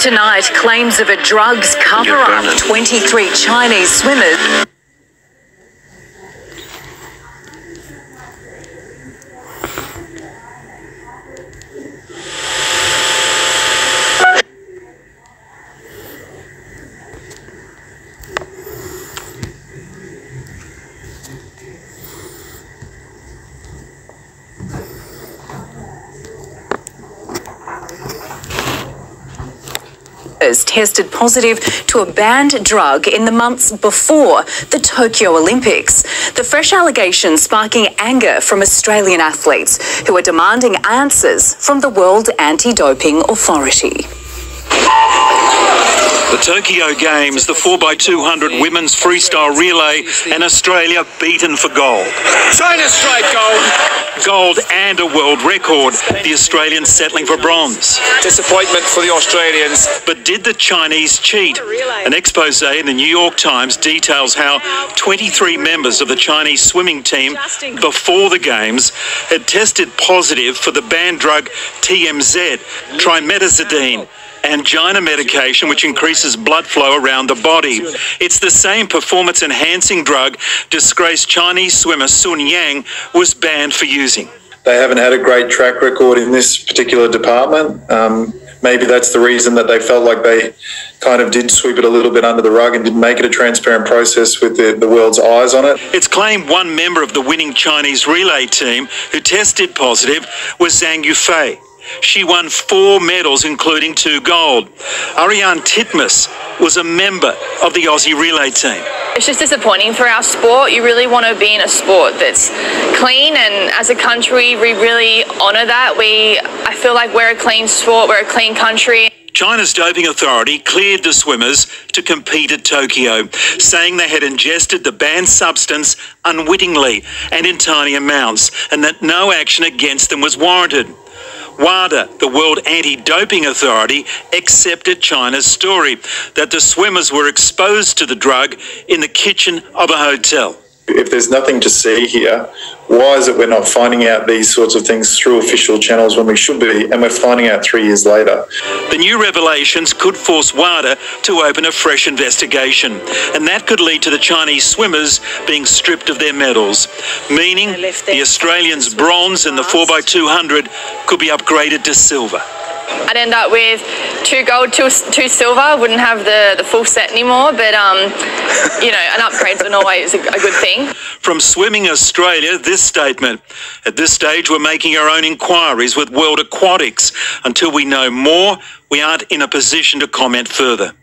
Tonight, claims of a drugs cover-up. 23 Chinese swimmers. Tested positive to a banned drug in the months before the Tokyo Olympics. The fresh allegations sparking anger from Australian athletes who are demanding answers from the World Anti-Doping Authority. The Tokyo Games, the 4x200 women's freestyle relay, and Australia beaten for gold. China strike gold. Gold and a world record. The Australians settling for bronze. Disappointment for the Australians. But did the Chinese cheat? An expose in the New York Times details how 23 members of the Chinese swimming team before the Games had tested positive for the banned drug TMZ, trimetazidine, angina medication which increases blood flow around the body. It's the same performance-enhancing drug disgraced Chinese swimmer Sun Yang was banned for using. They haven't had a great track record in this particular department. Maybe that's the reason that they felt like they kind of did sweep it a little bit under the rug and didn't make it a transparent process with the world's eyes on it. It's claimed one member of the winning Chinese relay team who tested positive was Zhang Yufei. She won 4 medals, including 2 gold. Ariane Titmus was a member of the Aussie relay team. It's just disappointing for our sport. You really want to be in a sport that's clean, and as a country, we really honour that. I feel like we're a clean sport, we're a clean country. China's doping authority cleared the swimmers to compete at Tokyo, saying they had ingested the banned substance unwittingly and in tiny amounts, and that no action against them was warranted. WADA, the World Anti-Doping Authority, accepted China's story that the swimmers were exposed to the drug in the kitchen of a hotel. If there's nothing to see here, why is it we're not finding out these sorts of things through official channels when we should be, and we're finding out 3 years later? The new revelations could force WADA to open a fresh investigation, and that could lead to the Chinese swimmers being stripped of their medals, meaning the Australians' bronze in the 4x200 could be upgraded to silver. I'd end up with 2 gold, 2 silver. Wouldn't have the full set anymore, but you know, an upgrade's always a good thing. From Swimming Australia, this statement: at this stage, we're making our own inquiries with World Aquatics. Until we know more, we aren't in a position to comment further.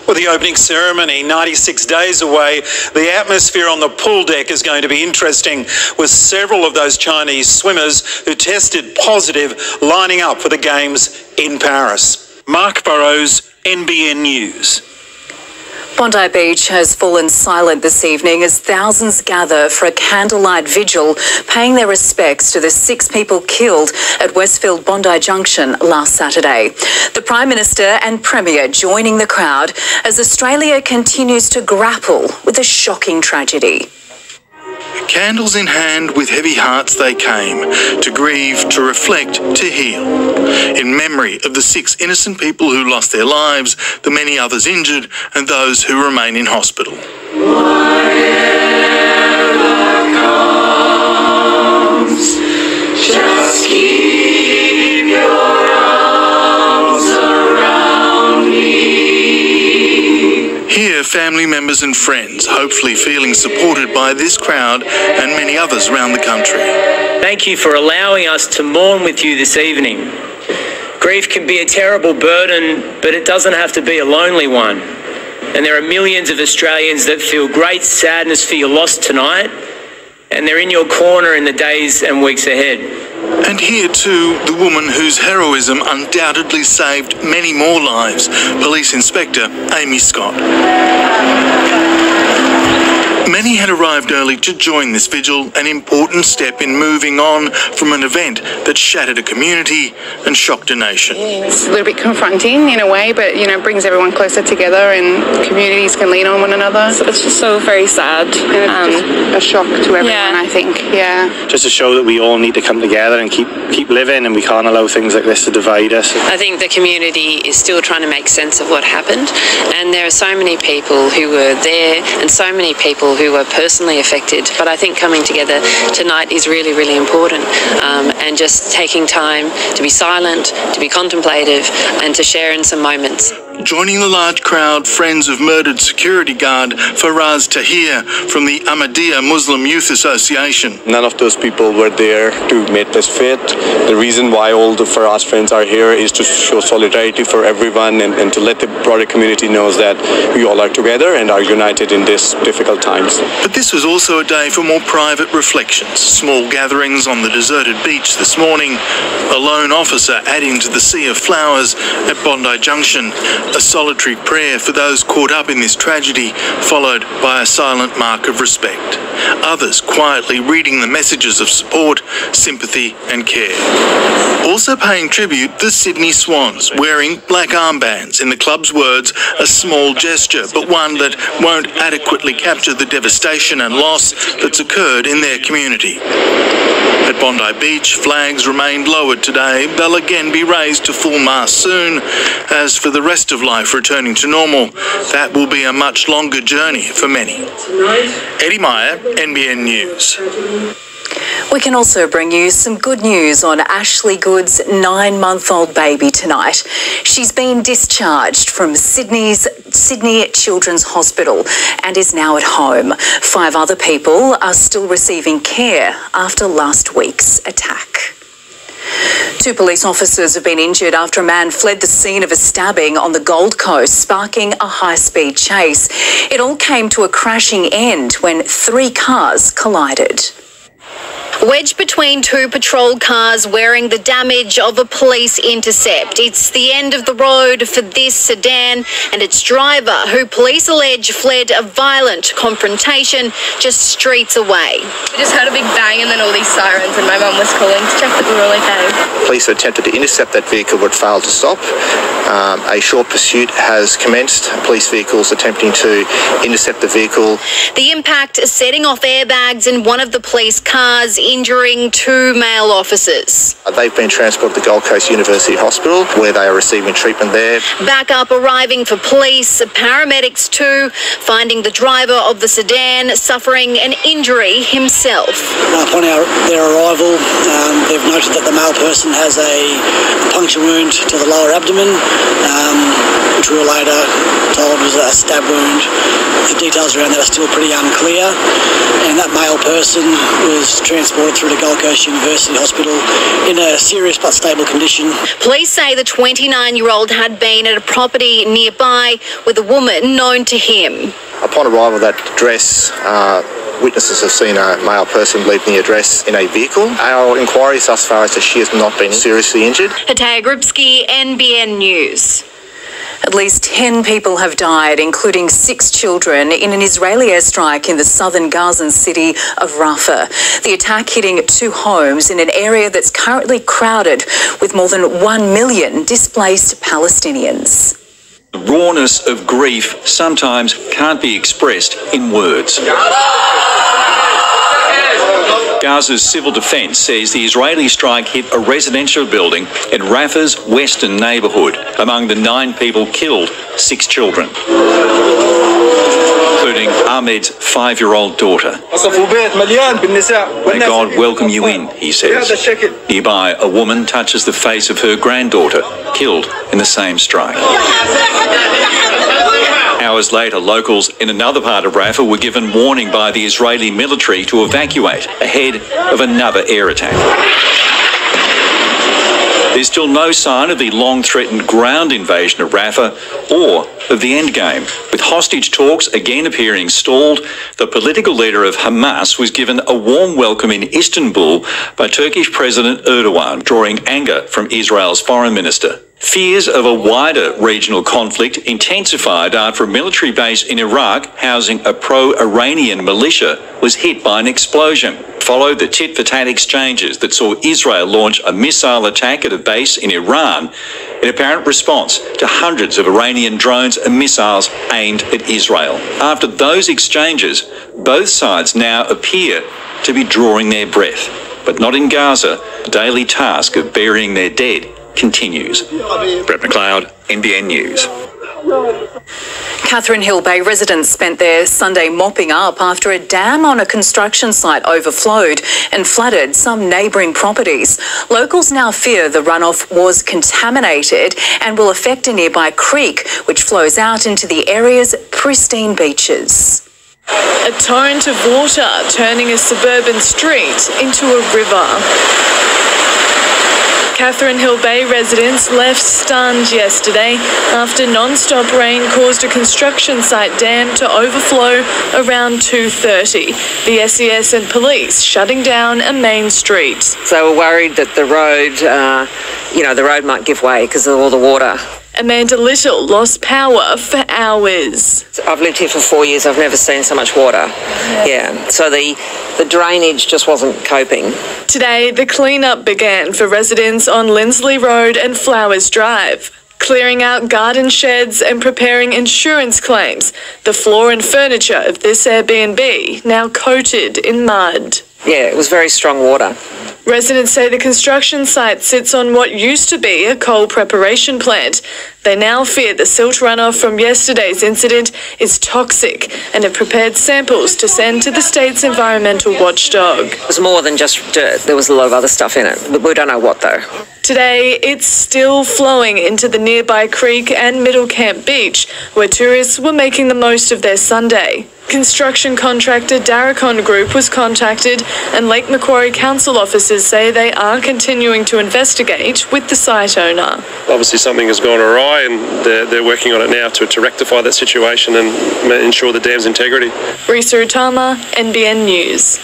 With the opening ceremony 96 days away, the atmosphere on the pool deck is going to be interesting, with several of those Chinese swimmers who tested positive lining up for the Games in Paris. Mark Burrows, NBN News. Bondi Beach has fallen silent this evening as thousands gather for a candlelight vigil, paying their respects to the 6 people killed at Westfield Bondi Junction last Saturday. The Prime Minister and Premier joining the crowd as Australia continues to grapple with a shocking tragedy. Candles in hand, with heavy hearts they came, to grieve, to reflect, to heal. In memory of the 6 innocent people who lost their lives, the many others injured, and those who remain in hospital. Whatever comes, just keep your arms around me. Here, family members and friends, hopefully feeling supported by this crowd and many others around the country. Thank you for allowing us to mourn with you this evening. Grief can be a terrible burden, but it doesn't have to be a lonely one. And there are millions of Australians that feel great sadness for your loss tonight, and they're in your corner in the days and weeks ahead. And here too, the woman whose heroism undoubtedly saved many more lives, Police Inspector Amy Scott. Many had arrived early to join this vigil, an important step in moving on from an event that shattered a community and shocked a nation. It's a little bit confronting in a way, but, brings everyone closer together and communities can lean on one another. It's just so very sad. And it's just a shock to everyone, I think, Just to show that we all need to come together and keep living, and we can't allow things like this to divide us. I think the community is still trying to make sense of what happened, and there are so many people who were there and so many people who were personally affected. But I think coming together tonight is really, really important, and just taking time to be silent, to be contemplative, and to share in some moments. Joining the large crowd, friends of murdered security guard Faraz Tahir from the Ahmadiyya Muslim Youth Association. None of those people were there to make this fit. The reason why all the Faraz friends are here is to show solidarity for everyone and to let the broader community know that we all are together and are united in these difficult times. But this was also a day for more private reflections. Small gatherings on the deserted beach this morning, a lone officer adding to the sea of flowers at Bondi Junction, a solitary prayer for those caught up in this tragedy, followed by a silent mark of respect. Others quietly reading the messages of support, sympathy and care. Also paying tribute, the Sydney Swans, wearing black armbands. In the club's words, a small gesture, but one that won't adequately capture the devastation and loss that's occurred in their community. At Bondi Beach, flags remained lowered today. They'll again be raised to full mast soon. As for the rest of life returning to normal, that will be a much longer journey for many. Eddie Meyer, NBN News. We can also bring you some good news on Ashley Good's 9-month-old baby tonight. She's been discharged from Sydney Children's Hospital and is now at home. 5 other people are still receiving care after last week's attack. 2 police officers have been injured after a man fled the scene of a stabbing on the Gold Coast, sparking a high-speed chase. It all came to a crashing end when 3 cars collided. Wedged between 2 patrol cars wearing the damage of a police intercept. It's the end of the road for this sedan and its driver, who police allege fled a violent confrontation just streets away. We just heard a big bang and then all these sirens, and my mum was calling to check that we were all okay. Police attempted to intercept that vehicle but failed to stop. A short pursuit has commenced. Police vehicles attempting to intercept the vehicle. The impact setting off airbags in one of the police cars, injuring 2 male officers. They've been transported to Gold Coast University Hospital, where they are receiving treatment there. Backup arriving for police, paramedics too, finding the driver of the sedan suffering an injury himself. Upon their arrival, they've noted that the male person has a puncture wound to the lower abdomen, which we were later told was a stab wound. The details around that are still pretty unclear, and that male person was transported through to Gold Coast University Hospital in a serious but stable condition. Police say the 29-year-old had been at a property nearby with a woman known to him. Upon arrival at that address, witnesses have seen a male person leaving the address in a vehicle. Our inquiries thus far is that she has not been seriously injured. Hataya Grubsky, NBN News. At least 10 people have died, including 6 children, in an Israeli airstrike in the southern Gazan city of Rafah. The attack hitting 2 homes in an area that's currently crowded with more than 1 million displaced Palestinians. The rawness of grief sometimes can't be expressed in words. Gaza's civil defence says the Israeli strike hit a residential building in Rafah's western neighbourhood. Among the 9 people killed, 6 children, including Ahmed's 5-year-old daughter. May God welcome you in, he says. Nearby, a woman touches the face of her granddaughter, killed in the same strike. Hours later, locals in another part of Rafah were given warning by the Israeli military to evacuate ahead of another air attack. There's still no sign of the long-threatened ground invasion of Rafah or of the endgame. With hostage talks again appearing stalled, the political leader of Hamas was given a warm welcome in Istanbul by Turkish President Erdogan, drawing anger from Israel's foreign minister. Fears of a wider regional conflict intensified after a military base in Iraq housing a pro-Iranian militia was hit by an explosion. Followed the tit-for-tat exchanges that saw Israel launch a missile attack at a base in Iran in apparent response to hundreds of Iranian drones and missiles aimed at Israel. After those exchanges, both sides now appear to be drawing their breath. But not in Gaza. The daily task of burying their dead continues. Brett McLeod, NBN News. Catherine Hill Bay residents spent their Sunday mopping up after a dam on a construction site overflowed and flooded some neighbouring properties. Locals now fear the runoff was contaminated and will affect a nearby creek, which flows out into the area's pristine beaches. A torrent of water turning a suburban street into a river. Catherine Hill Bay residents left stunned yesterday after non-stop rain caused a construction site dam to overflow around 2:30. The SES and police shutting down a main street. They were worried that the road, the road might give way because of all the water. Amanda Little lost power for hours. I've lived here for 4 years. I've never seen so much water. Yeah. So the drainage just wasn't coping. Today, the clean-up began for residents on Lindsley Road and Flowers Drive, clearing out garden sheds and preparing insurance claims. The floor and furniture of this Airbnb now coated in mud. Yeah, it was very strong water. Residents say the construction site sits on what used to be a coal preparation plant. They now fear the silt runoff from yesterday's incident is toxic and have prepared samples to send to the state's environmental watchdog. It was more than just dirt. There was a lot of other stuff in it. We don't know what though. Today, it's still flowing into the nearby creek and Middle Camp Beach, where tourists were making the most of their Sunday. Construction contractor Darracon Group was contacted, and Lake Macquarie Council officers say they are continuing to investigate with the site owner. Obviously something has gone awry and they're working on it now to rectify that situation and ensure the dam's integrity. Risa Utama, NBN News.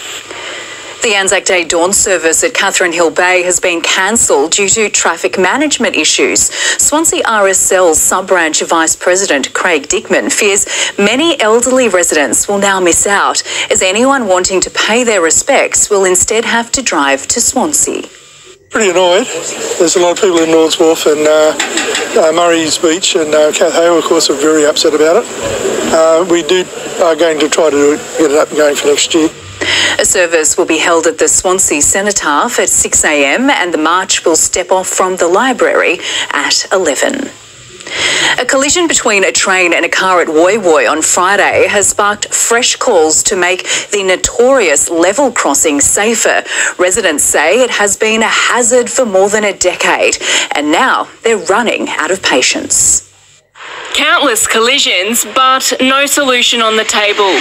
The Anzac Day dawn service at Catherine Hill Bay has been cancelled due to traffic management issues. Swansea RSL's sub-branch Vice President Craig Dickman fears many elderly residents will now miss out, as anyone wanting to pay their respects will instead have to drive to Swansea. Pretty annoyed. There's a lot of people in Nords Wharf and Murray's Beach and Kath Hale, of course, are very upset about it. We are going to try to get it up and going for next year. A service will be held at the Swansea Cenotaph at 6 a.m. and the march will step off from the library at 11. A collision between a train and a car at Woy Woy on Friday has sparked fresh calls to make the notorious level crossing safer. Residents say it has been a hazard for more than a decade, and now they're running out of patience. Countless collisions, but no solution on the table.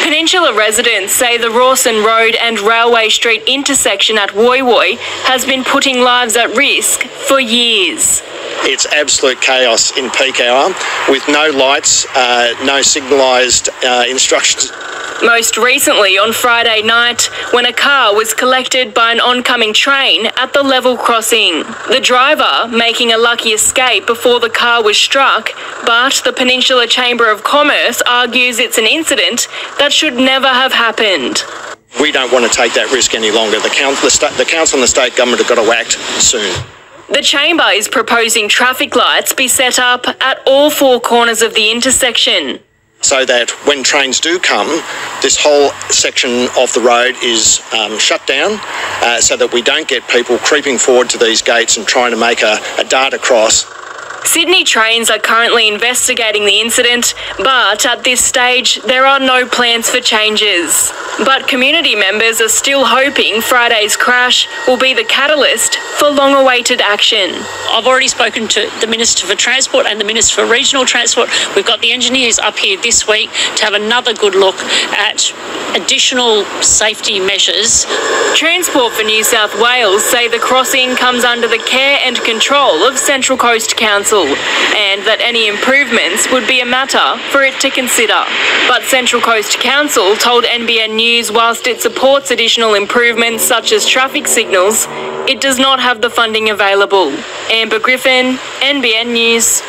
Peninsula residents say the Rawson Road and Railway Street intersection at Woy Woy has been putting lives at risk for years. It's absolute chaos in peak hour with no lights, no signalised instructions. Most recently on Friday night, when a car was collected by an oncoming train at the level crossing. The driver making a lucky escape before the car was struck, but the Peninsula Chamber of Commerce argues it's an incident that should never have happened. We don't want to take that risk any longer. The council and the state government have got to act soon. The Chamber is proposing traffic lights be set up at all four corners of the intersection, so that when trains do come, this whole section of the road is shut down so that we don't get people creeping forward to these gates and trying to make a dart cross. Sydney Trains are currently investigating the incident, but at this stage there are no plans for changes. But community members are still hoping Friday's crash will be the catalyst for long-awaited action. I've already spoken to the Minister for Transport and the Minister for Regional Transport. We've got the engineers up here this week to have another good look at additional safety measures. Transport for New South Wales say the crossing comes under the care and control of Central Coast Council, and that any improvements would be a matter for it to consider. But Central Coast Council told NBN News whilst it supports additional improvements such as traffic signals, it does not have the funding available. Amber Griffin, NBN News.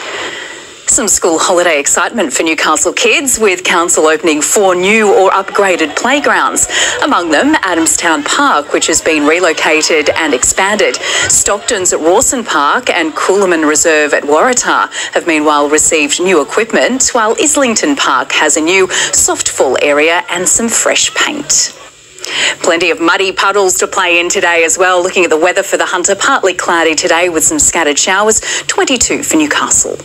Some school holiday excitement for Newcastle kids, with council opening 4 new or upgraded playgrounds. Among them, Adamstown Park, which has been relocated and expanded. Stockton's at Rawson Park and Coolaman Reserve at Waratah have meanwhile received new equipment, while Islington Park has a new soft fall area and some fresh paint. Plenty of muddy puddles to play in today as well. Looking at the weather for the Hunter, partly cloudy today with some scattered showers, 22 for Newcastle.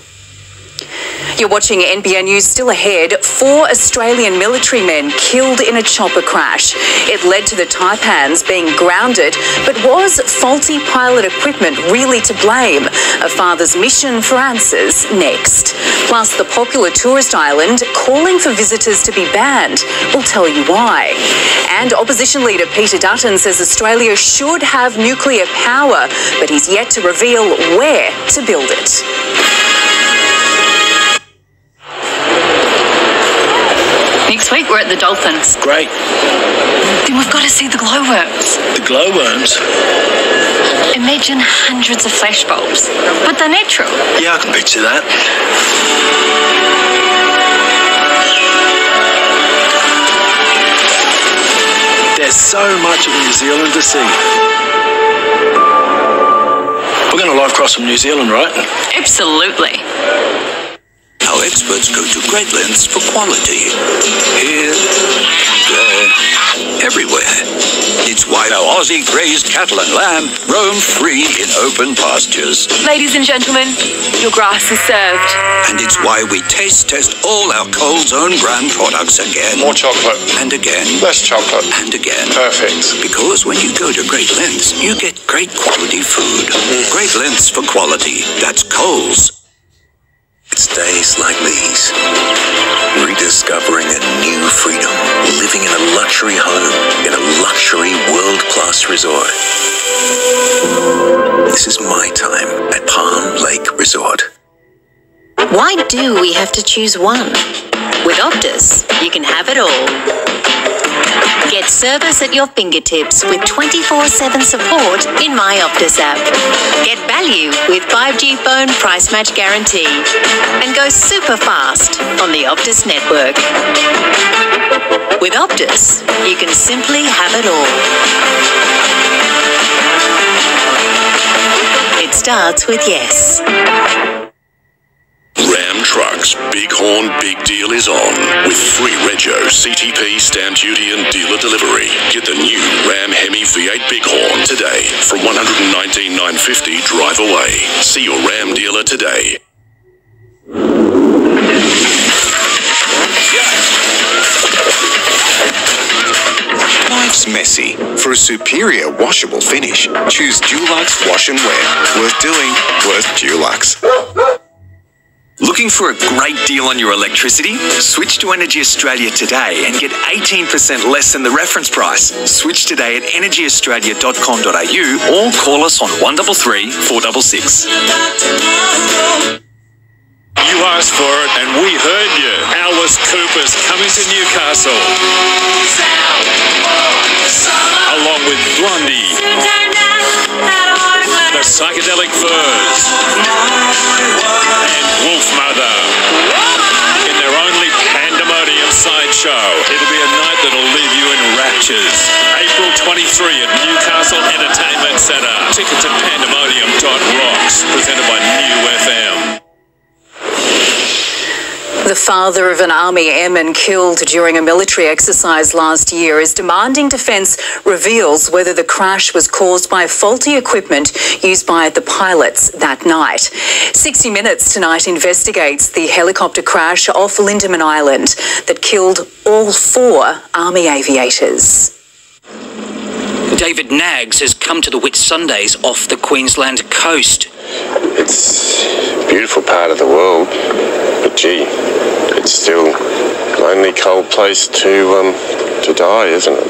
You're watching NBN News. Still ahead, 4 Australian military men killed in a chopper crash. It led to the Taipans being grounded, but was faulty pilot equipment really to blame? A father's mission for answers next. Plus, the popular tourist island calling for visitors to be banned. We'll tell you why. And opposition leader Peter Dutton says Australia should have nuclear power, but he's yet to reveal where to build it. Next week we're at the Dolphins. Great. Then we've got to see the glowworms. The glowworms? Imagine hundreds of flashbulbs, but they're natural. Yeah, I can picture that. There's so much of New Zealand to see. We're going to live cross from New Zealand, right? Absolutely. Our experts go to great lengths for quality. Here, there, everywhere. It's why our Aussie grazed cattle and lamb roam free in open pastures. Ladies and gentlemen, your grass is served. And it's why we taste test all our Coles own brand products again. More chocolate. And again. Less chocolate. And again. Perfect. Because when you go to great lengths, you get great quality food. Great lengths for quality. That's Coles. It's days like these, rediscovering a new freedom, living in a luxury home, in a luxury world-class resort. This is my time at Palm Lake Resort. Why do we have to choose one? With Optus, you can have it all. Get service at your fingertips with 24/7 support in My Optus app. Get value with 5G phone price match guarantee. And go super fast on the Optus network. With Optus, you can simply have it all. It starts with yes. Ram Trucks Big Horn Big Deal is on. With free rego, CTP, stamp duty and dealer delivery. Get the new Ram Hemi V8 Big Horn today from $119,950 drive away. See your Ram dealer today. Life's messy. For a superior washable finish, choose Dulux Wash and Wear. Worth doing, worth Dulux. Looking for a great deal on your electricity? Switch to Energy Australia today and get 18% less than the reference price. Switch today at energyaustralia.com.au or call us on 133 466. You asked for it and we heard you. Alice Cooper's coming to Newcastle. Along with Blondie, the Psychedelic Furs, and Wolfmother in their only pandemonium sideshow. It'll be a night that'll leave you in raptures. April 23 at Newcastle Entertainment Centre. Tickets at pandemonium.rocks, presented by New FM. The father of an Army airman killed during a military exercise last year is demanding Defence reveals whether the crash was caused by faulty equipment used by the pilots that night. 60 Minutes tonight investigates the helicopter crash off Lindeman Island that killed all 4 Army aviators. David Naggs has come to the Whitsundays off the Queensland coast. It's a beautiful part of the world, but gee, it's still a lonely, cold place to die, isn't it?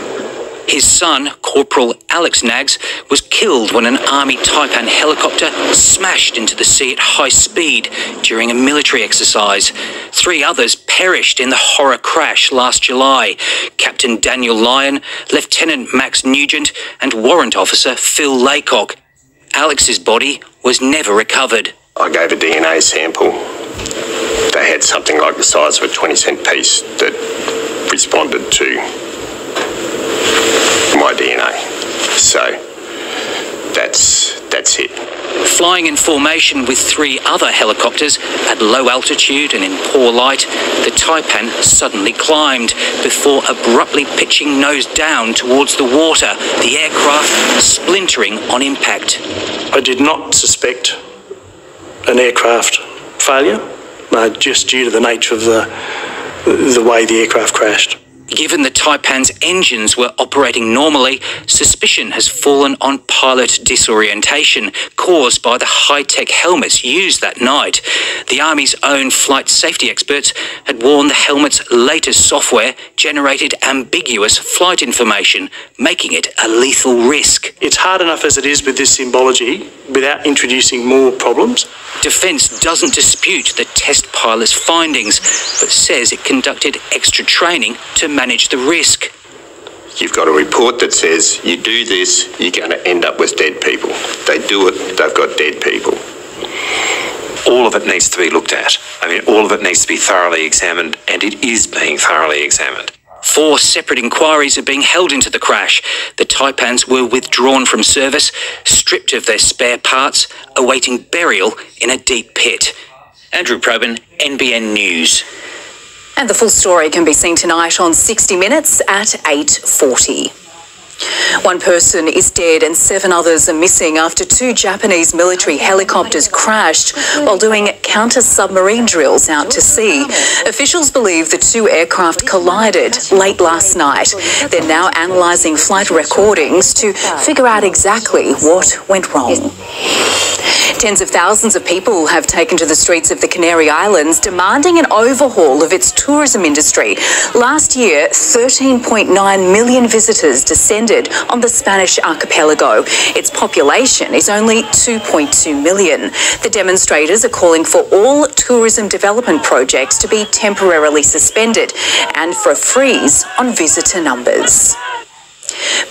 His son, Corporal Alex Naggs, was killed when an Army Taipan helicopter smashed into the sea at high speed during a military exercise. 3 others perished in the horror crash last July. Captain Daniel Lyon, Lieutenant Max Nugent and Warrant Officer Phil Laycock. Alex's body was never recovered. I gave a DNA sample. They had something like the size of a 20-cent piece that responded to my DNA. So that's it. Flying in formation with 3 other helicopters at low altitude and in poor light, the Taipan suddenly climbed before abruptly pitching nose down towards the water, the aircraft splintering on impact. I did not suspect an aircraft failure, just due to the nature of the way the aircraft crashed. Given the Taipan's engines were operating normally, suspicion has fallen on pilot disorientation caused by the high-tech helmets used that night. The Army's own flight safety experts had warned the helmet's latest software generated ambiguous flight information, making it a lethal risk. It's hard enough as it is with this symbology without introducing more problems. Defence doesn't dispute the test pilot's findings, but says it conducted extra training to manage the risk. You've got a report that says you do this, you're going to end up with dead people. They do it, they've got dead people. All of it needs to be looked at. All of it needs to be thoroughly examined, and it is being thoroughly examined. 4 separate inquiries are being held into the crash. The Taipans were withdrawn from service, stripped of their spare parts, awaiting burial in a deep pit. Andrew Probyn, NBN News. And the full story can be seen tonight on 60 Minutes at 8:40. 1 person is dead and 7 others are missing after 2 Japanese military helicopters crashed while doing counter-submarine drills out to sea. Officials believe the 2 aircraft collided late last night. They're now analysing flight recordings to figure out exactly what went wrong. Tens of thousands of people have taken to the streets of the Canary Islands demanding an overhaul of its tourism industry. Last year, 13.9 million visitors descended on the Spanish archipelago. Its population is only 2.2 million. The demonstrators are calling for all tourism development projects to be temporarily suspended and for a freeze on visitor numbers.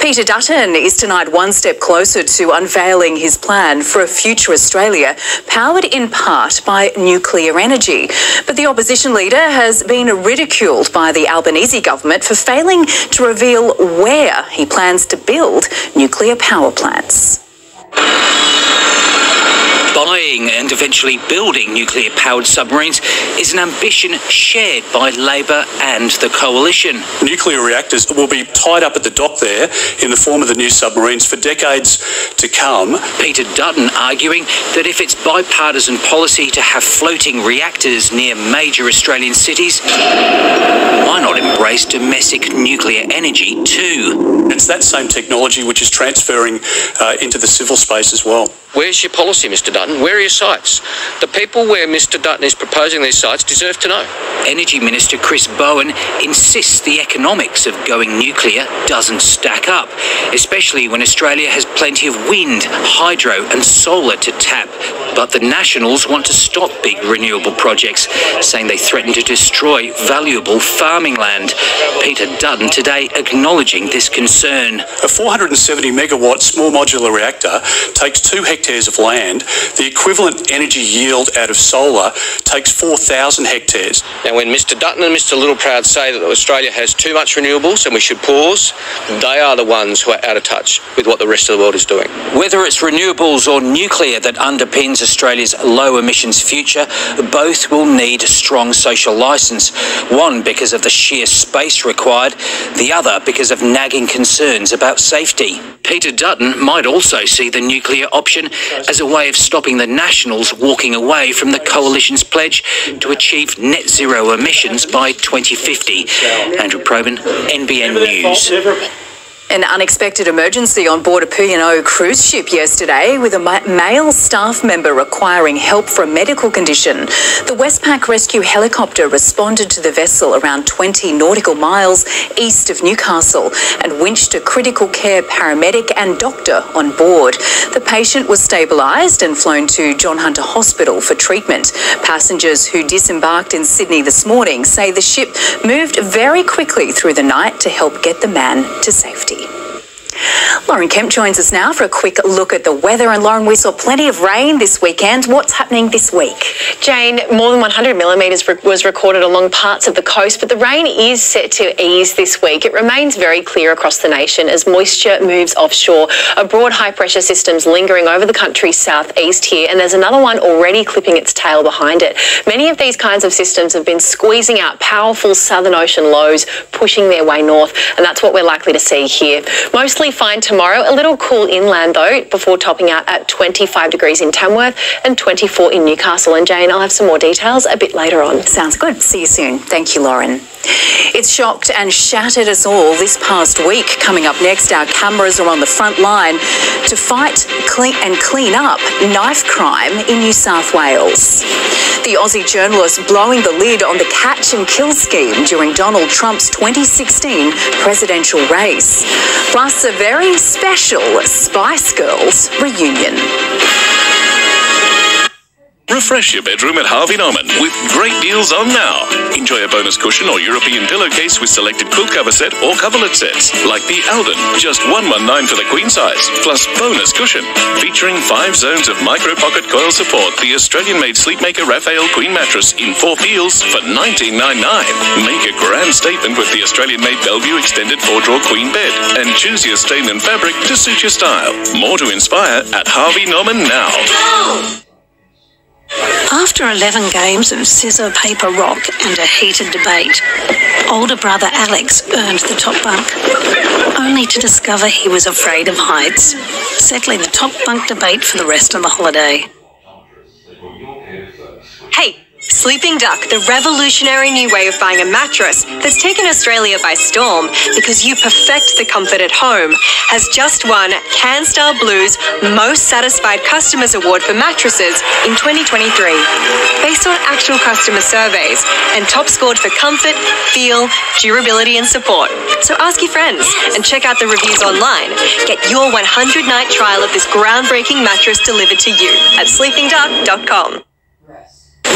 Peter Dutton is tonight one step closer to unveiling his plan for a future Australia powered in part by nuclear energy. But the opposition leader has been ridiculed by the Albanese government for failing to reveal where he plans to build nuclear power plants. Buying and eventually building nuclear-powered submarines is an ambition shared by Labor and the Coalition. Nuclear reactors will be tied up at the dock there in the form of the new submarines for decades to come. Peter Dutton arguing that if it's bipartisan policy to have floating reactors near major Australian cities, why not embrace domestic nuclear energy too? It's that same technology which is transferring into the civil space as well. Where's your policy, Mr Dutton? Where are your sites? The people where Mr Dutton is proposing these sites deserve to know. Energy Minister Chris Bowen insists the economics of going nuclear doesn't stack up, especially when Australia has plenty of wind, hydro and solar to tap. But the Nationals want to stop big renewable projects, saying they threaten to destroy valuable farming land. Peter Dutton today acknowledging this concern. A 470 megawatt small modular reactor takes 2 hectares of land. The equivalent energy yield out of solar takes 4,000 hectares. Now, when Mr Dutton and Mr Littleproud say that Australia has too much renewables and we should pause, they are the ones who are out of touch with what the rest of the world is doing. Whether it's renewables or nuclear that underpins Australia's low emissions future, both will need a strong social licence. One because of the sheer space required, the other because of nagging concerns about safety. Peter Dutton might also see the nuclear option as a way of stopping the Nationals walking away from the Coalition's pledge to achieve net zero emissions by 2050. Andrew Probyn, NBN News. An unexpected emergency on board a P&O cruise ship yesterday with a male staff member requiring help for a medical condition. The Westpac rescue helicopter responded to the vessel around 20 nautical miles east of Newcastle and winched a critical care paramedic and doctor on board. The patient was stabilised and flown to John Hunter Hospital for treatment. Passengers who disembarked in Sydney this morning say the ship moved very quickly through the night to help get the man to safety. Lauren Kempe joins us now for a quick look at the weather. And Lauren, we saw plenty of rain this weekend. What's happening this week? Jane, more than 100 millimetres was recorded along parts of the coast, but the rain is set to ease this week. It remains very clear across the nation as moisture moves offshore. A broad high pressure system's lingering over the country's southeast here, and there's another one already clipping its tail behind it. Many of these kinds of systems have been squeezing out powerful southern ocean lows, pushing their way north, and that's what we're likely to see here. Mostly fine tomorrow, a little cool inland though, before topping out at 25 degrees in Tamworth and 24 in Newcastle. And Jane, I'll have some more details a bit later on. Sounds good. See you soon. Thank you, Lauren. It's shocked and shattered us all this past week. Coming up next, our cameras are on the front line to fight and clean up knife crime in New South Wales. The Aussie journalist blowing the lid on the catch and kill scheme during Donald Trump's 2016 presidential race. Plus a very special Spice Girls reunion. Refresh your bedroom at Harvey Norman with great deals on now. Enjoy a bonus cushion or European pillowcase with selected quilt cover set or coverlet sets, like the Alden, just $119 for the queen size, plus bonus cushion. Featuring 5 zones of micro-pocket coil support, the Australian-made Sleepmaker Raphael Queen mattress in 4 peels for $19.99. Make a grand statement with the Australian-made Bellevue Extended 4-drawer Queen bed and choose your stain and fabric to suit your style. More to inspire at Harvey Norman now. After 11 games of scissor, paper, rock and a heated debate, older brother Alex earned the top bunk, only to discover he was afraid of heights, settling the top bunk debate for the rest of the holiday. Hey, Sleeping Duck, the revolutionary new way of buying a mattress that's taken Australia by storm because you perfect the comfort at home, has just won CanStar Blue's Most Satisfied Customers Award for mattresses in 2023, based on actual customer surveys, and top scored for comfort, feel, durability and support. So ask your friends and check out the reviews online. Get your 100-night trial of this groundbreaking mattress delivered to you at sleepingduck.com.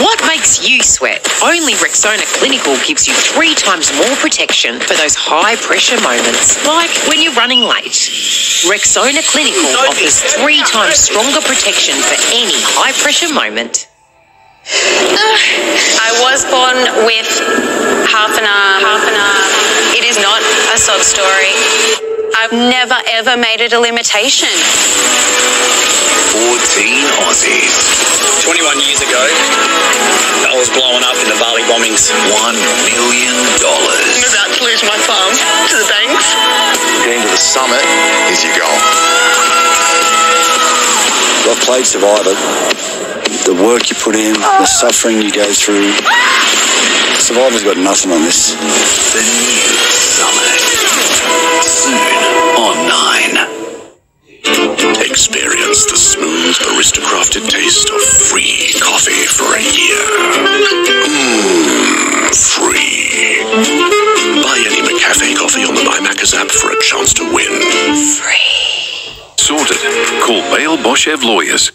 What makes you sweat? Only Rexona Clinical gives you 3 times more protection for those high-pressure moments, like when you're running late. Rexona Clinical offers 3 times stronger protection for any high-pressure moment. I was born with half an arm. It is not a sob story. I've never ever made it a limitation. 14 Aussies. 21 years ago, I was blowing up in the Bali bombings. $1 million. I'm about to lose my farm to the banks. Getting to the summit is your goal. I've played Survivor. The work you put in, the suffering you go through. Survivor's got nothing on this. The new summit. Soon on 9. Experience the smooth barista-crafted taste of free coffee for a year. Free. Buy any McCafe coffee on the Buy Macca's app for a chance to win. Free. Sorted. Call Bale Boshev Lawyers.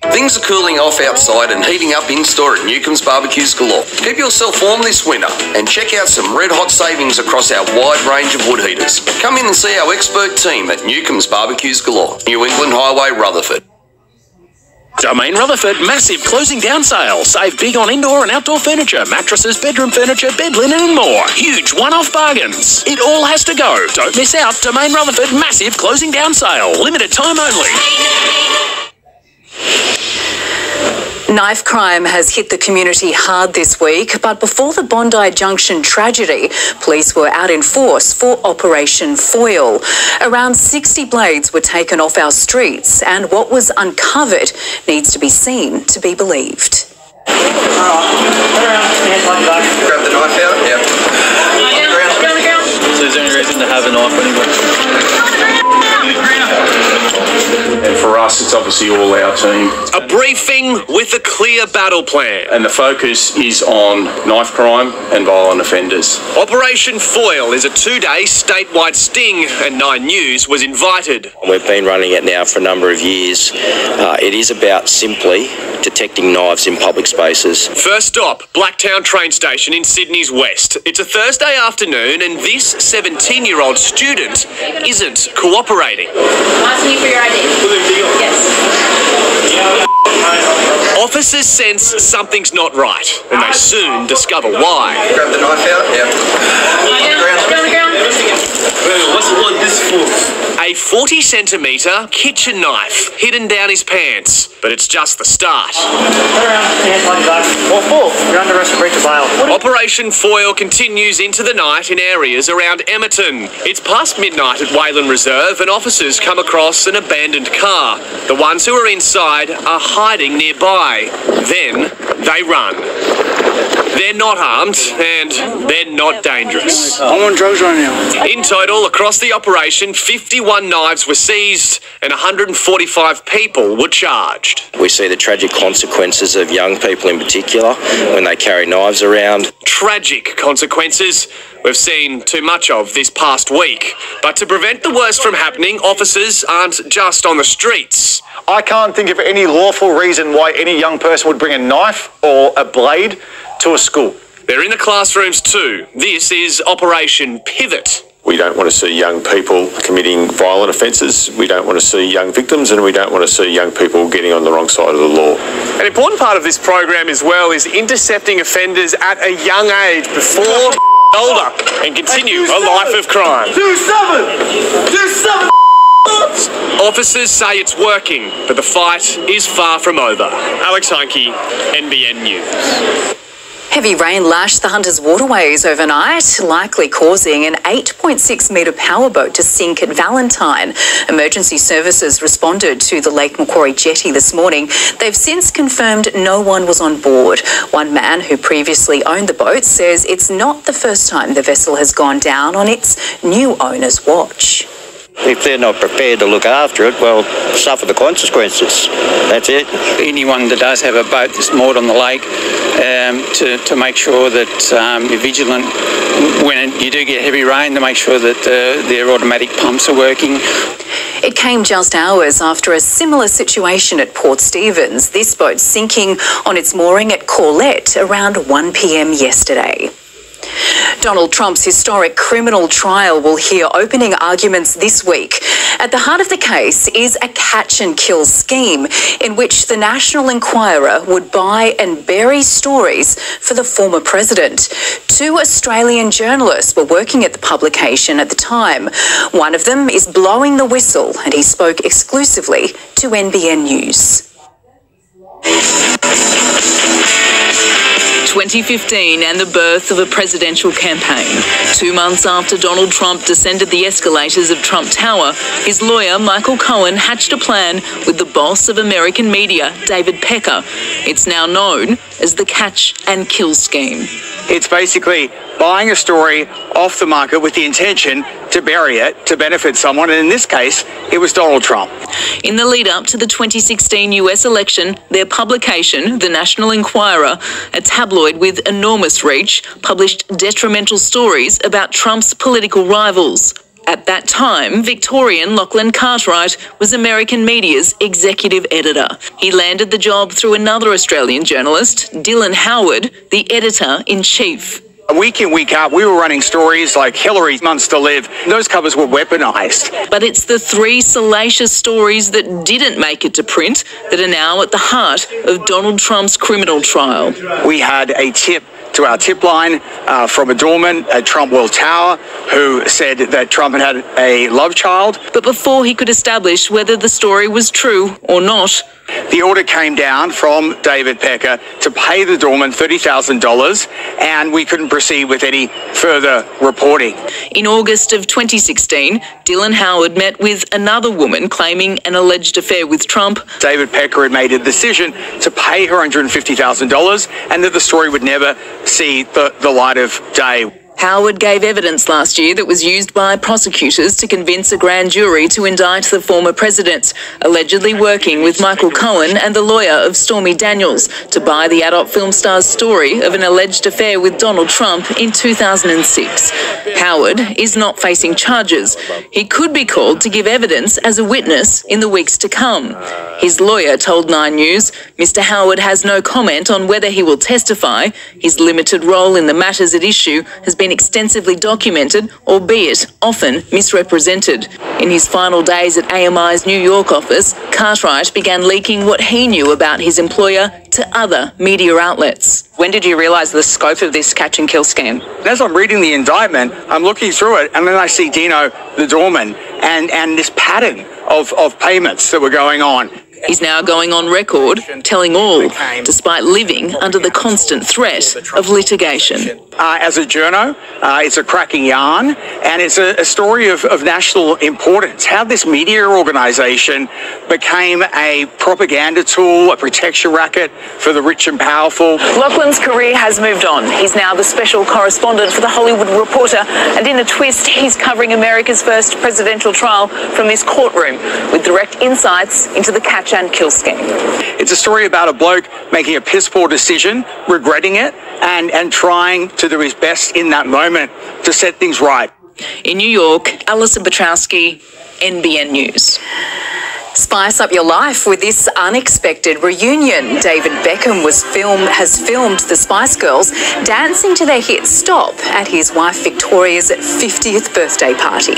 Things are cooling off outside and heating up in-store at Newcomb's Barbecues Galore. Keep yourself warm this winter and check out some red-hot savings across our wide range of wood heaters. Come in and see our expert team at Newcomb's Barbecues Galore, New England Highway, Rutherford. Domain Rutherford, massive closing down sale. Save big on indoor and outdoor furniture, mattresses, bedroom furniture, bed linen and more. Huge one-off bargains. It all has to go. Don't miss out. Domain Rutherford, massive closing down sale. Limited time only. Knife crime has hit the community hard this week, but before the Bondi Junction tragedy, police were out in force for Operation Foil. Around 60 blades were taken off our streets, and what was uncovered needs to be seen to be believed. Grab the knife out, yep. So is there any reason to have a knife anyway. And for us, it's obviously all our team. A briefing with a clear battle plan. And the focus is on knife crime and violent offenders. Operation Foil is a 2-day statewide sting, and 9 News was invited. We've been running it now for a number of years. It is about simply detecting knives in public spaces. First stop, Blacktown train station in Sydney's west. It's a Thursday afternoon and this 17-year-old student isn't cooperating. Asking you for your ID. Yes. Officers sense something's not right and they soon discover why. Grab the knife out? On the ground. What's this for? A 40-centimetre kitchen knife hidden down his pants, but it's just the start. You're under arrest for breach of bail. Operation Foil continues into the night in areas around Emerton. It's past midnight at Wayland Reserve and officers come across an abandoned car. The ones who are inside are hiding nearby. Then they run. They're not armed and they're not dangerous. I'm on drugs right now. In total, across the operation, 51 knives were seized and 145 people were charged. We see the tragic consequences of young people in particular when they carry knives around. Tragic consequences we've seen too much of this past week. But to prevent the worst from happening, officers aren't just on the streets. I can't think of any lawful reason why any young person would bring a knife or a blade to a school. They're in the classrooms too. This is Operation Pivot. We don't want to see young people committing violent offences. We don't want to see young victims, and we don't want to see young people getting on the wrong side of the law. An important part of this program as well is intercepting offenders at a young age before older and continue a life of crime. 27! Officers say it's working, but the fight is far from over. Alex Hunke, NBN News. Heavy rain lashed the Hunters waterways overnight, likely causing an 8.6-metre powerboat to sink at Valentine. Emergency services responded to the Lake Macquarie jetty this morning. They've since confirmed no one was on board. One man who previously owned the boat says it's not the first time the vessel has gone down on its new owner's watch. If they're not prepared to look after it, well, suffer the consequences. That's it. Anyone that does have a boat that's moored on the lake, to make sure that you're vigilant when you do get heavy rain, to make sure that their automatic pumps are working. It came just hours after a similar situation at Port Stephens, this boat sinking on its mooring at Corlette around 1 p.m. yesterday. Donald Trump's historic criminal trial will hear opening arguments this week. At the heart of the case is a catch-and-kill scheme in which the National Enquirer would buy and bury stories for the former president. 2 Australian journalists were working at the publication at the time. One of them is blowing the whistle, and he spoke exclusively to NBN News. 2015 and the birth of a presidential campaign. 2 months after Donald Trump descended the escalators of Trump Tower, his lawyer, Michael Cohen, hatched a plan with the boss of American media, David Pecker. It's now known as the catch-and-kill scheme. It's basically buying a story off the market with the intention to bury it, to benefit someone, and in this case, it was Donald Trump. In the lead-up to the 2016 US election, their publication, The National Enquirer, a tabloid with enormous reach, published detrimental stories about Trump's political rivals. At that time, Victorian Lachlan Cartwright was American media's executive editor. He landed the job through another Australian journalist, Dylan Howard, the editor-in-chief. Week in, week out, we were running stories like Hillary Months to Live. Those covers were weaponized. But it's the 3 salacious stories that didn't make it to print that are now at the heart of Donald Trump's criminal trial. We had a tip to our tip line from a doorman at Trump World Tower who said that Trump had a love child. But before he could establish whether the story was true or not, the order came down from David Pecker to pay the doorman $30,000, and we couldn't proceed with any further reporting. In August of 2016, Dylan Howard met with another woman claiming an alleged affair with Trump. David Pecker had made a decision to pay her $150,000 and that the story would never see the light of day. Howard gave evidence last year that was used by prosecutors to convince a grand jury to indict the former president, allegedly working with Michael Cohen and the lawyer of Stormy Daniels to buy the adult film star's story of an alleged affair with Donald Trump in 2006. Howard is not facing charges. He could be called to give evidence as a witness in the weeks to come. His lawyer told 9 News Mr. Howard has no comment on whether he will testify. His limited role in the matters at issue has been extensively documented, albeit often misrepresented. In his final days at AMI's New York office, Cartwright began leaking what he knew about his employer to other media outlets. When did you realise the scope of this catch and kill scheme? As I'm reading the indictment, I'm looking through it, and then I see Dino, the doorman, and this pattern of payments that were going on. He's now going on record telling all, despite living under the constant threat of litigation. As a journo, it's a cracking yarn, and it's a story of national importance. How this media organisation became a propaganda tool, a protection racket for the rich and powerful. Lachlan's career has moved on. He's now the special correspondent for The Hollywood Reporter, and in a twist, he's covering America's first presidential trial from this courtroom with direct insights into the catch and kill scheme. It's a story about a bloke making a piss poor decision, regretting it, and trying to do his best in that moment to set things right. In New York, Alison Petrowski, NBN News. Spice up your life with this unexpected reunion. David Beckham has filmed the Spice Girls dancing to their hit Stop at his wife Victoria's 50th birthday party.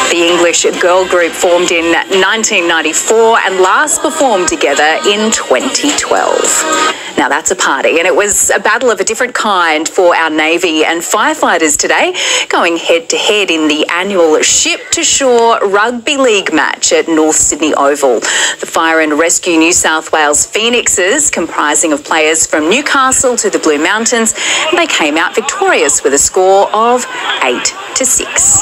The English girl group formed in 1994 and last performed together in 2012. Now that's a party, and it was a battle of a different kind for our Navy and firefighters today, going head-to-head in the annual ship-to-shore rugby league match at North Sydney Oval. The Fire and Rescue New South Wales Phoenixes, comprising of players from Newcastle to the Blue Mountains, they came out victorious with a score of 8-6.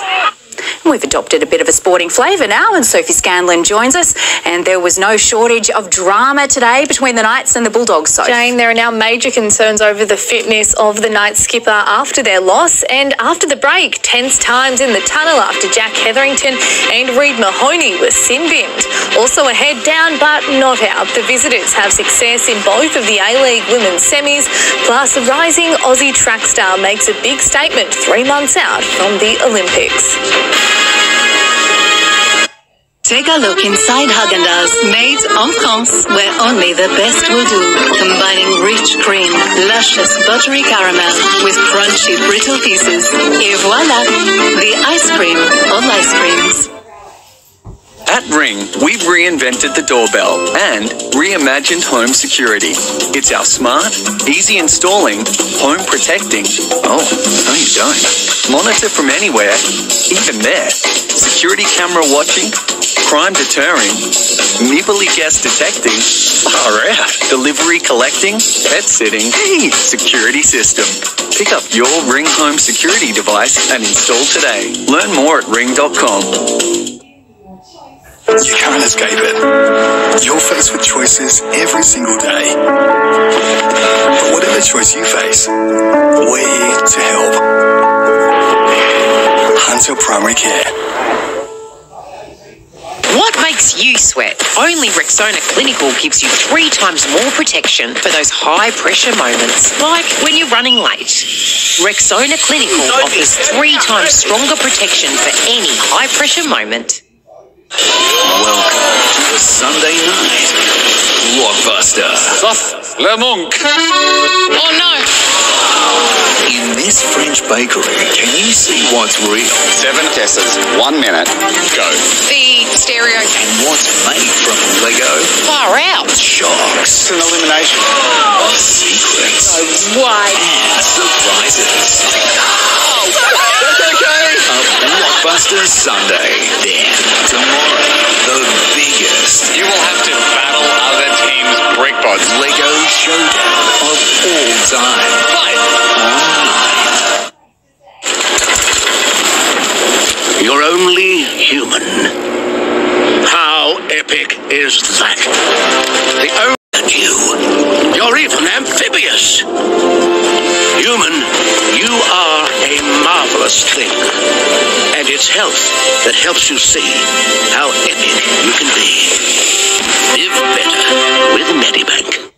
We've adopted a bit of a sporting flavour now, and Sophie Scanlon joins us, and there was no shortage of drama today between the Knights and the Bulldogs. Jane, there are now major concerns over the fitness of the Knights skipper after their loss, and after the break, tense times in the tunnel after Jack Hetherington and Reid Mahoney were sin-binned. Also a head down but not out. The visitors have success in both of the A-League women's semis, plus a rising Aussie track star makes a big statement 3 months out from the Olympics. Take a look inside Haagen-Dazs, made en France, where only the best will do. Combining rich cream, luscious buttery caramel with crunchy brittle pieces. Et voila, the ice cream of ice creams. At Ring, we've reinvented the doorbell and reimagined home security. It's our smart, easy installing, home protecting, oh, no you don't, monitor from anywhere, even there, security camera watching, crime deterring, nibbly guest detecting, far out, delivery collecting, pet sitting, security system. Pick up your Ring home security device and install today. Learn more at ring.com. You can't escape it. You're faced with choices every single day. But whatever choice you face, we're here to help. Hunter Primary Care. What makes you sweat? Only Rexona Clinical gives you 3 times more protection for those high-pressure moments, like when you're running late. Rexona Clinical offers 3 times stronger protection for any high-pressure moment. Welcome to Sunday night Blockbuster. Le Monk. Oh no! In this French bakery, can you see what's real? 7 guesses, 1 minute, go. The stereo. And what's made from Lego? Far out. Shocks. It's an elimination. Secrets. No way. And surprises. That's okay. A Blockbuster Sunday. Then, tomorrow, the biggest. You will have to battle other teams' brickbots. Lego showdown of all time. Fight. Online. is that. The only you're even amphibious. Human, you are a marvelous thing. And it's health that helps you see how epic you can be. Live better with Medibank.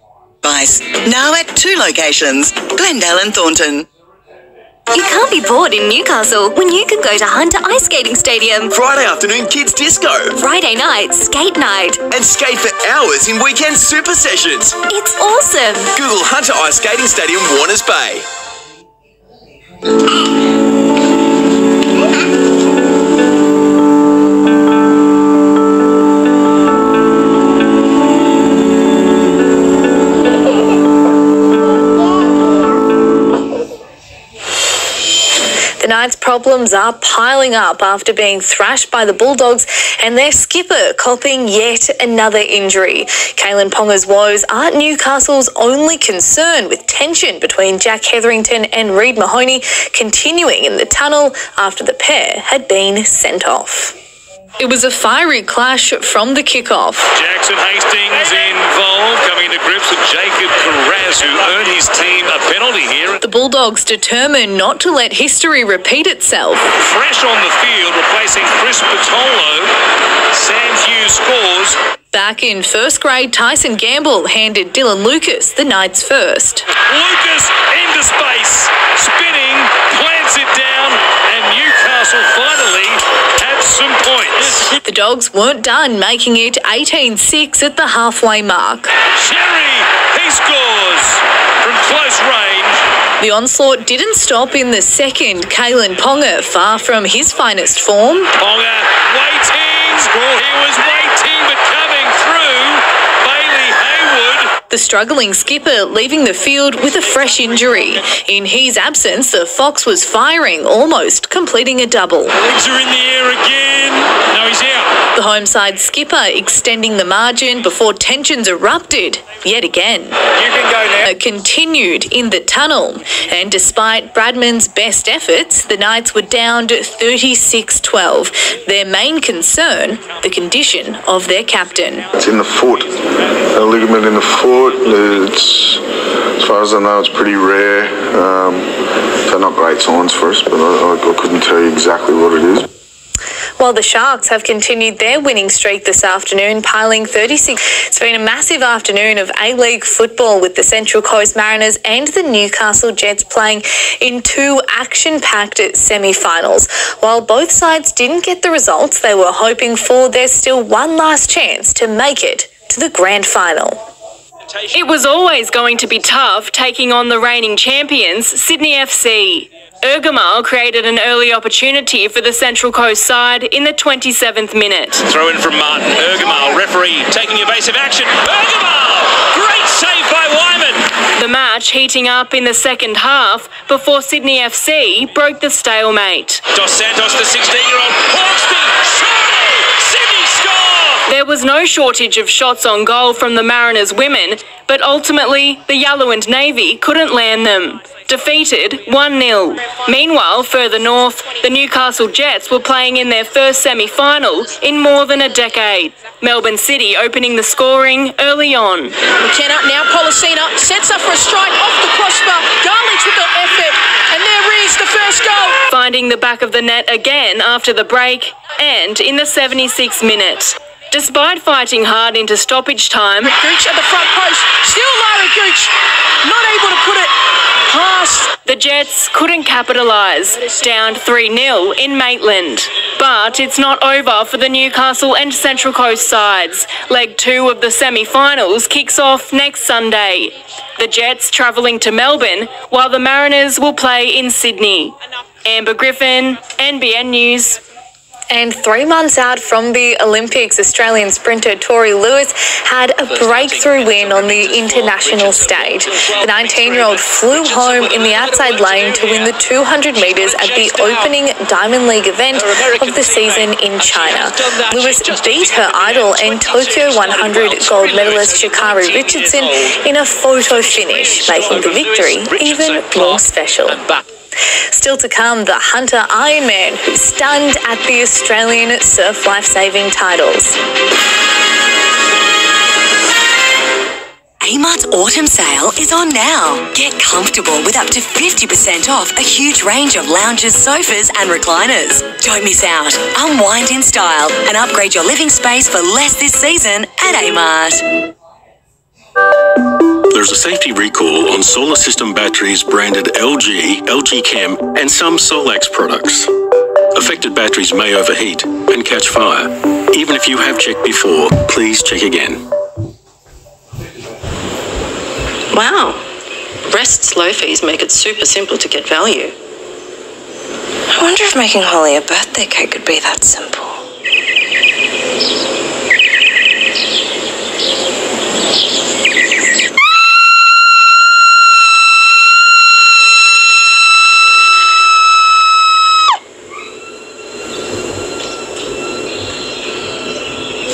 Now at 2 locations, Glendale and Thornton. You can't be bored in Newcastle when you can go to Hunter Ice Skating Stadium. Friday afternoon kids disco. Friday night skate night. And skate for hours in weekend super sessions. It's awesome. Google Hunter Ice Skating Stadium, Warners Bay. The Knights' problems are piling up after being thrashed by the Bulldogs and their skipper copping yet another injury. Kalyn Ponga's woes aren't Newcastle's only concern, with tension between Jack Hetherington and Reid Mahoney continuing in the tunnel after the pair had been sent off. It was a fiery clash from the kickoff. Jackson Hastings involved, coming to grips with Jacob Carraz, who earned his team a penalty here. The Bulldogs determined not to let history repeat itself. Fresh on the field, replacing Chris Patolo, Sam Hughes scores. Back in first grade, Tyson Gamble handed Dylan Lucas the Knights first. Lucas into space, spinning, plants it down, and Newcastle finally had some points. The Dogs weren't done, making it 18-6 at the halfway mark. Sherry, he scores from close range. The onslaught didn't stop in the second. Kalyn Ponga, far from his finest form. Ponga waiting, he was waiting but coming through. Bailey Haywood. The struggling skipper leaving the field with a fresh injury. In his absence, the Fox was firing, almost completing a double. Legs are in the air again. No, he's out. The home side skipper extending the margin before tensions erupted yet again. You can go now. Continued in the tunnel, and despite Bradman's best efforts, the Knights were downed 36-12. Their main concern, the condition of their captain. It's in the foot, a ligament in the foot. It's, as far as I know, it's pretty rare. So not great signs for us, but I couldn't tell you exactly what it is. While the Sharks have continued their winning streak this afternoon, piling 36. It's been a massive afternoon of A-League football, with the Central Coast Mariners and the Newcastle Jets playing in 2 action-packed semi-finals. While both sides didn't get the results they were hoping for, there's still one last chance to make it to the grand final. It was always going to be tough taking on the reigning champions, Sydney FC. Urgamal created an early opportunity for the Central Coast side in the 27th minute. Throw in from Martin. Urgamal, referee, taking evasive action. Urgamal! Great save by Wyman! The match heating up in the second half before Sydney FC broke the stalemate. Dos Santos, the 16-year-old, Hawksby, surely! Sydney score! There was no shortage of shots on goal from the Mariners women, but ultimately the Yellow and Navy couldn't land them. Defeated 1-0. Meanwhile, further north, the Newcastle Jets were playing in their first semi-final in more than a decade. Melbourne City opening the scoring early on. McKenna, now Policina, sets up for a strike off the crossbar. Garlich with the effort, and there is the first goal. Finding the back of the net again after the break, and in the 76th minute. Despite fighting hard into stoppage time, Gooch at the front post, still Lara Gooch, not able to put it past. The Jets couldn't capitalise, down 3-0 in Maitland. But it's not over for the Newcastle and Central Coast sides. Leg 2 of the semi-finals kicks off next Sunday. The Jets travelling to Melbourne, while the Mariners will play in Sydney. Amber Griffin, NBN News. And 3 months out from the Olympics, Australian sprinter Tori Lewis had a breakthrough win on the international stage. The 19-year-old flew home in the outside lane to win the 200 metres at the opening Diamond League event of the season in China. Lewis beat her idol and Tokyo 100 gold medalist Sha'Carri Richardson in a photo finish, making the victory even more special. Still to come, the Hunter Ironman, who stunned at the Australian surf lifesaving titles. Amart's autumn sale is on now. Get comfortable with up to 50% off a huge range of lounges, sofas and recliners. Don't miss out. Unwind in style and upgrade your living space for less this season at Amart. There's a safety recall on solar system batteries branded LG, LG Chem and some Solax products. Affected batteries may overheat and catch fire. Even if you have checked before, please check again. Wow. Rest's low fees make it super simple to get value. I wonder if making Holly a birthday cake could be that simple.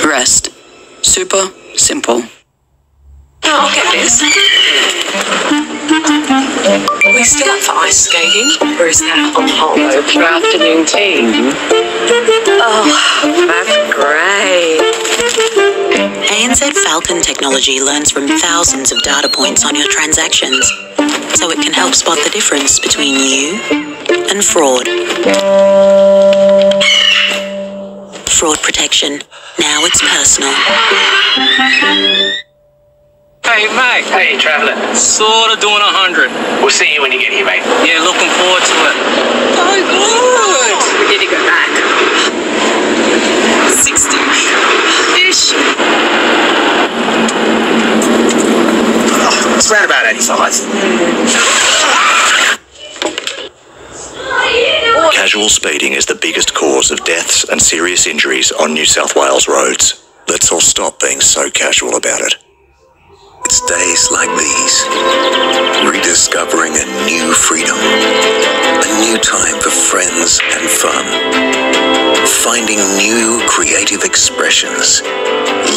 Rest. Super simple. I'll get this. Are we still up for ice skating? Or is that on hold for afternoon tea? Oh, that's great. ANZ Falcon technology learns from thousands of data points on your transactions, so it can help spot the difference between you and fraud. Fraud protection. Now it's personal. Hey, mate. Hey, traveller. Sort of doing 100. We'll see you when you get here, mate. Yeah, looking forward to it. Oh, good. We need to go back. 60-ish. It's around about 85. Casual speeding is the biggest cause of deaths and serious injuries on New South Wales roads. Let's all stop being so casual about it. It's days like these, rediscovering a new freedom, a new time for friends and fun, finding new creative expressions,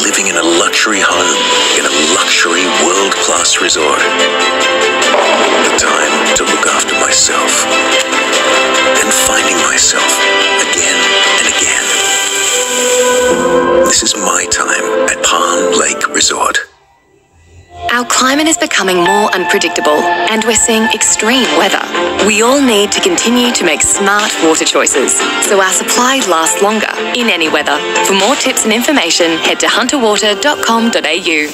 living in a luxury home in a luxury world-class resort. The time to look after myself and finding myself again and again. This is my time at Palm Lake Resort. Our climate is becoming more unpredictable and we're seeing extreme weather. We all need to continue to make smart water choices so our supply lasts longer in any weather. For more tips and information, head to hunterwater.com.au.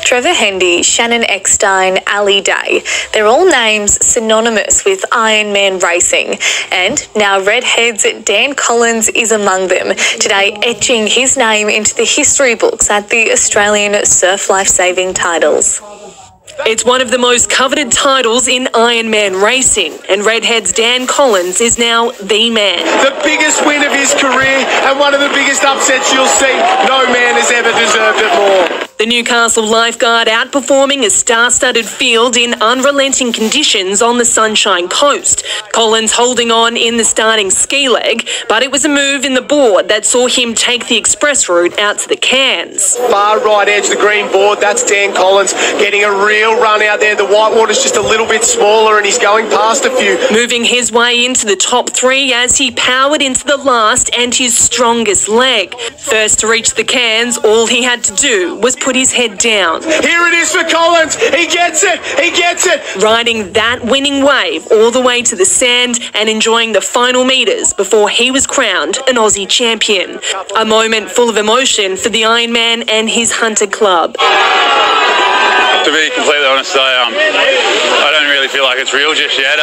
Trevor Hendy, Shannon Eckstein, Ali Day. They're all names synonymous with Ironman racing. And now redheads Dan Collins is among them, today etching his name into the history books at the Australian Surf Life Saving titles. It's one of the most coveted titles in Ironman racing, and Redhead's Dan Collins is now the man. The biggest win of his career and one of the biggest upsets you'll see. No man has ever deserved it more. The Newcastle lifeguard outperforming a star-studded field in unrelenting conditions on the Sunshine Coast. Collins holding on in the starting ski leg, but it was a move in the board that saw him take the express route out to the Cairns. Far right edge, the green board, that's Dan Collins getting a real run out there. The whitewater's just a little bit smaller and he's going past a few. Moving his way into the top three as he powered into the last and his strongest leg. First to reach the Cairns, all he had to do was put his head down. Here it is for Collins. He gets it. He gets it. Riding that winning wave all the way to the sand and enjoying the final metres before he was crowned an Aussie champion. A moment full of emotion for the Ironman and his Hunter Club. To be completely honest, I don't really feel like it's real just yet.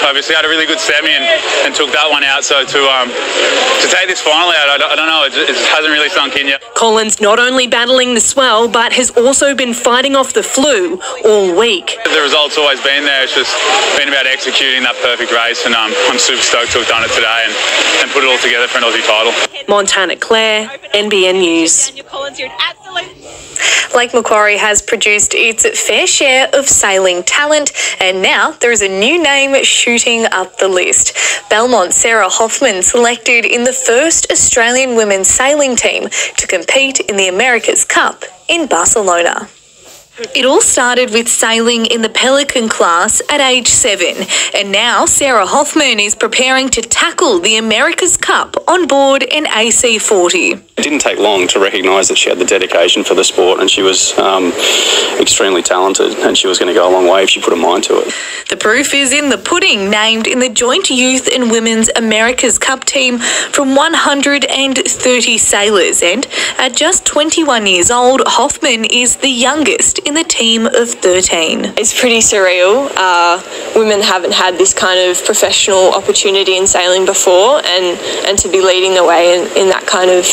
Obviously had a really good semi and took that one out, so to take this final out, I don't know, it hasn't really sunk in yet. Collins not only battling the swell, but has also been fighting off the flu all week. The result's always been there, it's just been about executing that perfect race, and I'm super stoked to have done it today and put it all together for an Aussie title. Montana Claire, NBN News. Lake Macquarie has produced its fair share of sailing talent, and now there is a new name shooting up the list. Belmont's Sarah Hoffman selected in the first Australian women's sailing team to compete in the America's Cup in Barcelona. It all started with sailing in the Pelican class at age 7, and now Sarah Hoffman is preparing to tackle the America's Cup on board an AC-40. It didn't take long to recognise that she had the dedication for the sport, and she was extremely talented, and she was going to go a long way if she put her mind to it. The proof is in the pudding, named in the joint youth and women's America's Cup team from 130 sailors, and at just 21 years old, Hoffman is the youngest in the team of 13. It's pretty surreal. Women haven't had this kind of professional opportunity in sailing before, and to be leading the way in that kind of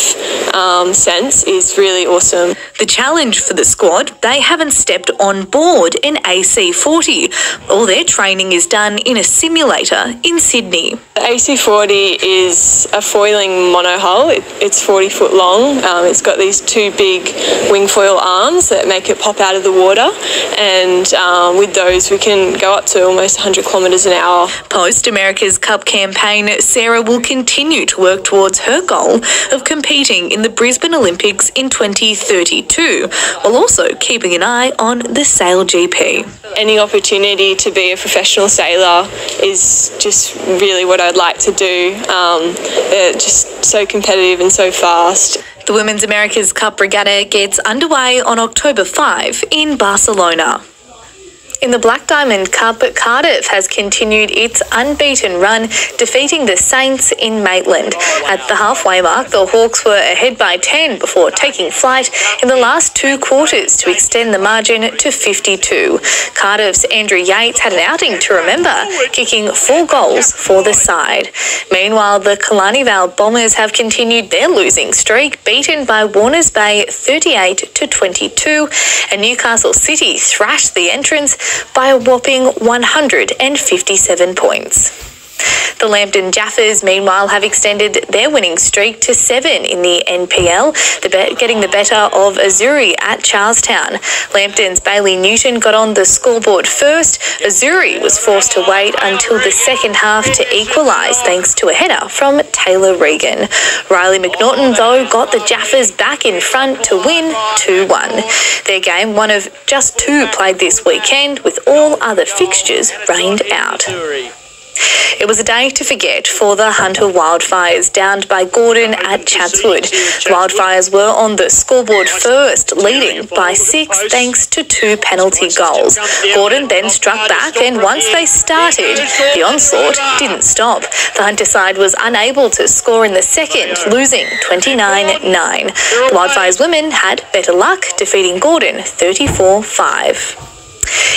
sense is really awesome. The challenge for the squad, they haven't stepped on board an AC-40. All their training is done in a simulator in Sydney. The AC-40 is a foiling monohull. It's 40 foot long. It's got these two big wing foil arms that make it pop out of the water, and with those we can go up to almost 100 kilometres an hour. Post America's Cup campaign, Sarah will continue to work towards her goal of competing in the Brisbane Olympics in 2032, while also keeping an eye on the Sail GP. Any opportunity to be a professional sailor is just really what I'd like to do. They're just so competitive and so fast. The Women's America's Cup Regatta gets underway on October 5 in Barcelona. In the Black Diamond Cup, Cardiff has continued its unbeaten run, defeating the Saints in Maitland. At the halfway mark, the Hawks were ahead by 10 before taking flight in the last two quarters to extend the margin to 52. Cardiff's Andrew Yates had an outing to remember, kicking 4 goals for the side. Meanwhile, the Killarney Vale Bombers have continued their losing streak, beaten by Warners Bay 38-22, and Newcastle City thrashed the entrants by a whopping 157 points. The Lambton Jaffers, meanwhile, have extended their winning streak to 7 in the NPL, getting the better of Azuri at Charlestown. Lambton's Bailey Newton got on the scoreboard first. Azuri was forced to wait until the second half to equalise thanks to a header from Taylor Regan. Riley McNaughton, though, got the Jaffers back in front to win 2-1. Their game, one of just 2 played this weekend, with all other fixtures rained out. It was a day to forget for the Hunter Wildfires, downed by Gordon at Chatswood. The Wildfires were on the scoreboard first, leading by 6 thanks to 2 penalty goals. Gordon then struck back, and once they started, the onslaught didn't stop. The Hunter side was unable to score in the second, losing 29-9. The Wildfires women had better luck, defeating Gordon 34-5.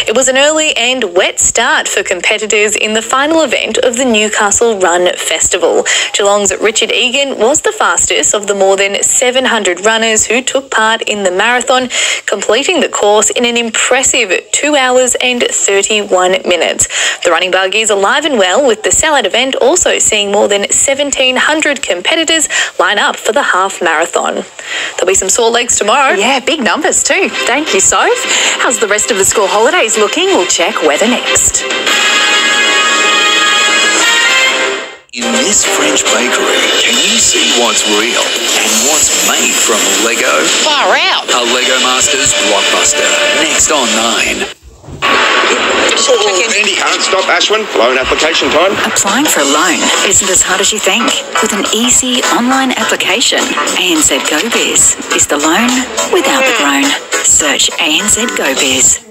It was an early and wet start for competitors in the final event of the Newcastle Run Festival. Geelong's Richard Egan was the fastest of the more than 700 runners who took part in the marathon, completing the course in an impressive 2 hours and 31 minutes. The running bug is alive and well, with the sellout event also seeing more than 1,700 competitors line up for the half marathon. There'll be some sore legs tomorrow. Yeah, big numbers too. Thank you, Soph. How's the rest of the school holidays looking? We'll check weather next. In this French bakery, can you see what's real and what's made from Lego? Far out. A Lego Masters blockbuster. Next on 9. Andy, stop, Ashwin. Loan application time. Applying for a loan isn't as hard as you think. With an easy online application, ANZ GoBiz is the loan without the groan. Search ANZ GoBiz.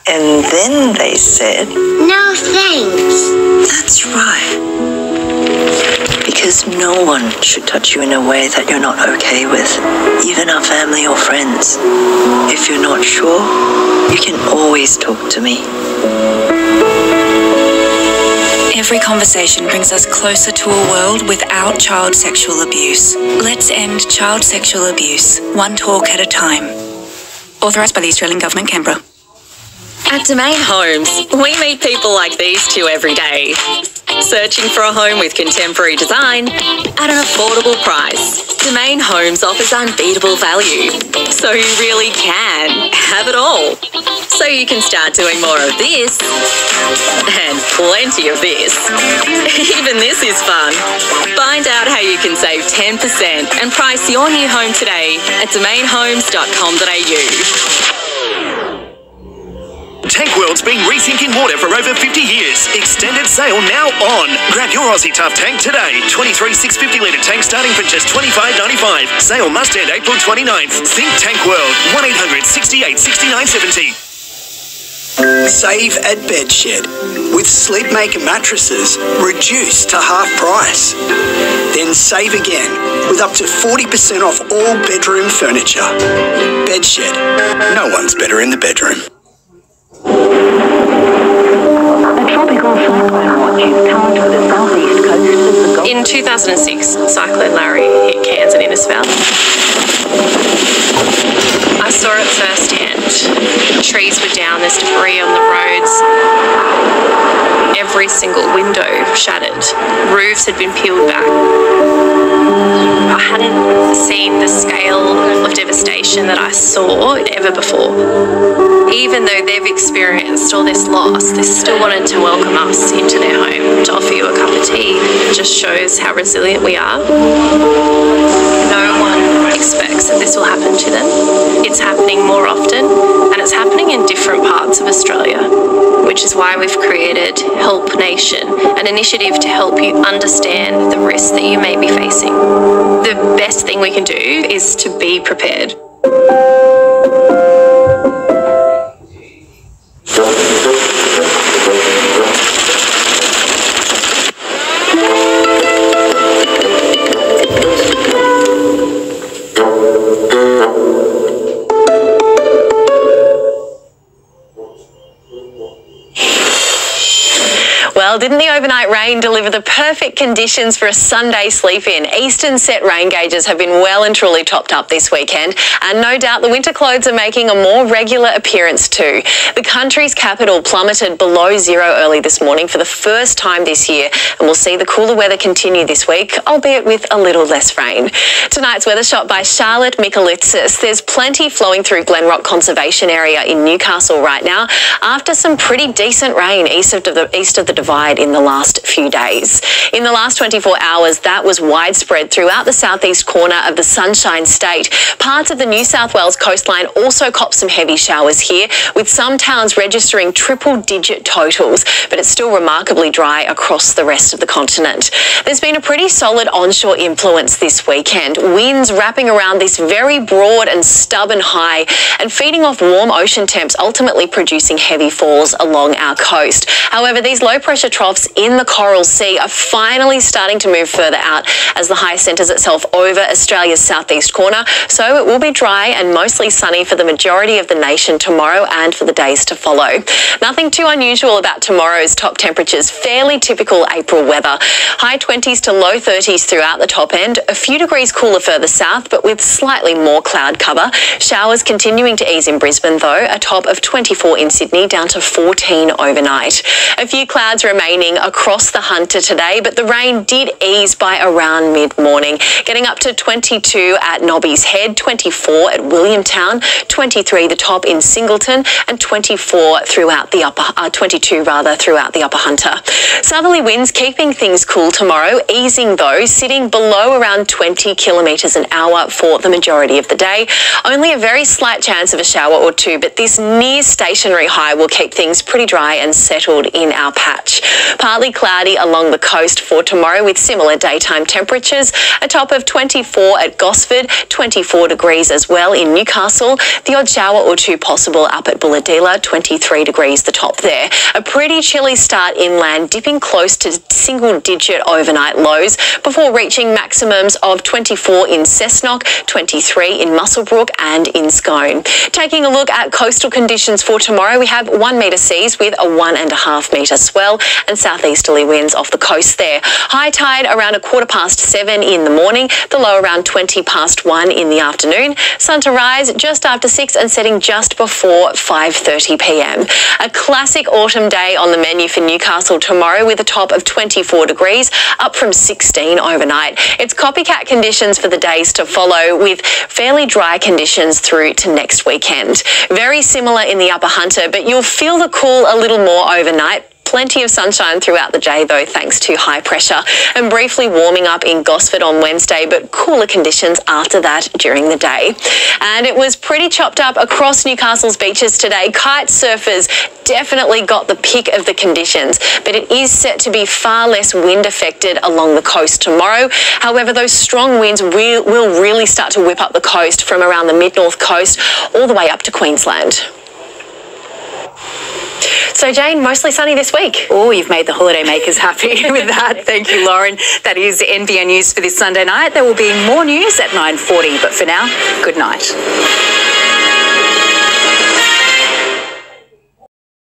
And then they said, no thanks. That's right. Because no one should touch you in a way that you're not okay with, even our family or friends. If you're not sure, you can always talk to me. Every conversation brings us closer to a world without child sexual abuse. Let's end child sexual abuse, one talk at a time. Authorised by the Australian Government, Canberra. At Domain Homes, we meet people like these two every day. Searching for a home with contemporary design at an affordable price. Domain Homes offers unbeatable value, so you really can have it all. So you can start doing more of this and plenty of this. Even this is fun. Find out how you can save 10% and price your new home today at domainhomes.com.au. Tank World's been rethinking water for over 50 years. Extended sale now on. Grab your Aussie Tough tank today. 23 650 litre tank starting for just $25.95. Sale must end April 29th. Think Tank World. 1-800 68 69 70. Save at Bedshed with Sleepmaker mattresses reduced to half price. Then save again with up to 40% off all bedroom furniture. Bedshed. No one's better in the bedroom. In 2006, Cyclone Larry hit Cairns and Innisfail. I saw it firsthand. Trees were down, there's debris on the roads. Every single window shattered. Roofs had been peeled back. I hadn't seen the scale of devastation that I saw ever before. Even though they've experienced all this loss, they still wanted to welcome us into their home, to offer you a cup of tea. It just shows how resilient we are. No one expects that this will happen to them. It's happening more often, and it's happening in different parts of Australia, which is why we've created Help Nation, an initiative to help you understand the risks that you may be facing. The best thing we can do is to be prepared. Well, didn't the overnight rain deliver the perfect conditions for a Sunday sleep-in? Eastern set rain gauges have been well and truly topped up this weekend, and no doubt the winter clothes are making a more regular appearance too. The country's capital plummeted below zero early this morning for the first time this year, and we'll see the cooler weather continue this week, albeit with a little less rain. Tonight's weather shot by Charlotte Mikulitsis. There's plenty flowing through Glenrock Conservation Area in Newcastle right now after some pretty decent rain east of the Divide in the last few days. In the last 24 hours, that was widespread throughout the southeast corner of the Sunshine State. Parts of the New South Wales coastline also copped some heavy showers here, with some towns registering triple-digit totals, but it's still remarkably dry across the rest of the continent. There's been a pretty solid onshore influence this weekend, winds wrapping around this very broad and stubborn high and feeding off warm ocean temps, ultimately producing heavy falls along our coast. However, these low-pressure troughs in the Coral Sea are finally starting to move further out as the high centres itself over Australia's southeast corner, so it will be dry and mostly sunny for the majority of the nation tomorrow and for the days to follow. Nothing too unusual about tomorrow's top temperatures, fairly typical April weather. High 20s to low 30s throughout the top end, a few degrees cooler further south but with slightly more cloud cover. Showers continuing to ease in Brisbane though, a top of 24 in Sydney down to 14 overnight. A few clouds remaining across the Hunter today, but the rain did ease by around mid-morning, getting up to 22 at Nobby's Head, 24 at Williamtown, 23 the top in Singleton, and 22 throughout the upper Hunter. Southerly winds keeping things cool tomorrow, easing though, sitting below around 20 kilometres an hour for the majority of the day. Only a very slight chance of a shower or two, but this near stationary high will keep things pretty dry and settled in our patch. Partly cloudy along the coast for tomorrow with similar daytime temperatures, a top of 24 at Gosford, 24 degrees as well in Newcastle, the odd shower or two possible up at Bulahdelah, 23 degrees the top there. A pretty chilly start inland, dipping close to single-digit overnight lows before reaching maximums of 24 in Cessnock, 23 in Muswellbrook and in Scone. Taking a look at coastal conditions for tomorrow, we have 1 metre seas with a 1.5 metre swell, and southeasterly winds off the coast there. High tide around 7:15 in the morning, the low around 1:20 in the afternoon. Sun to rise just after 6 and setting just before 5:30 p.m. A classic autumn day on the menu for Newcastle tomorrow with a top of 24 degrees, up from 16 overnight. It's copycat conditions for the days to follow, with fairly dry conditions through to next weekend. Very similar in the Upper Hunter, but you'll feel the cool a little more overnight. Plenty of sunshine throughout the day though, thanks to high pressure, and briefly warming up in Gosford on Wednesday, but cooler conditions after that during the day. And it was pretty chopped up across Newcastle's beaches today. Kite surfers definitely got the pick of the conditions, but it is set to be far less wind affected along the coast tomorrow. However, those strong winds will really start to whip up the coast from around the mid-north coast all the way up to Queensland. So, Jane, mostly sunny this week. Oh, you've made the holiday makers happy with that. Thank you, Lauren. That is NBN News for this Sunday night. There will be more news at 9:40, but for now, good night.